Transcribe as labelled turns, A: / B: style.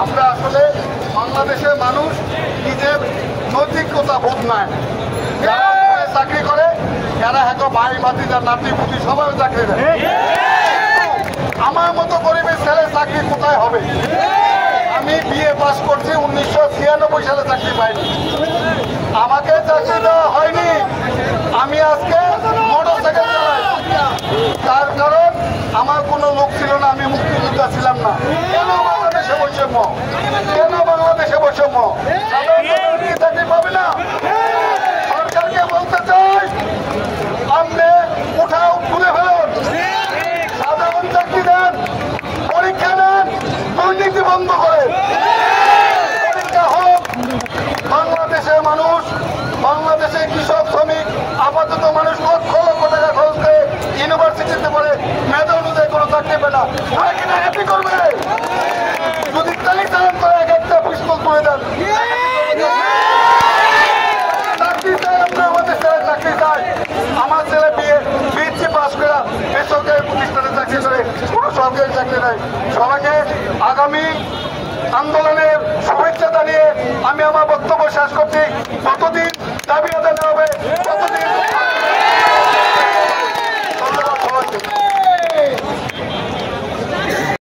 A: আমরা আসলে বাংলাদেশের মানুষ নিজের নৈতিকতা বোধ নাই, যারা চাকরি করে এরা হয়তো ভাই ভাতিজার নাতি পুতি সবাই চাকরি দেয়। আমার মতো গরিবের ছেলে চাকরি কোথায় হবে? আমি বিএ পাস করছি 1996 সালে, চাকরি পাইনি। আমাকে চাকরি দেওয়া হয়নি, আমি আজকে মোটরসাইকেল চালাই। তার কারণ আমার কোনো লোক ছিল না, আমি মুক্তিযোদ্ধা ছিলাম না। কেন বাংলাদেশে বৈষম্য? কেন বাংলাদেশে বৈষম্য? কি চাকরি পাবে না? সরকারকে বলতে চাই, আপনি উঠাও তুলে ফেলুন, সাধারণ চাকরি দেন, পরীক্ষা নেন, দুর্নীতি বন্ধ করেন। পরীক্ষা হোক, বাংলাদেশের মানুষ, বাংলাদেশের কৃষক শ্রমিক আপাতত মানুষ লক্ষ লক্ষ টাকা খরচ করে ইউনিভার্সিটিতে পড়ে মেধা অনুযায়ী কোনো চাকরি পেয়ে না, তারা কিনা হ্যাপি করবে? যদি তাই চালান করে এক একটা পিস্তল তুলে দেন। চাকরি চাই, আমরা আমাদের ছেলে চাকরি চাই। আমার ছেলে বিএসসি পাস করে বেসরকারি প্রতিষ্ঠানে চাকরি করে, কোনো সরকারি চাকরি নেই। সবাইকে আগামী আন্দোলনের শুভেচ্ছা জানিয়ে আমি আমার বক্তব্য শেষ করছি। কতদিন দাবি আদায়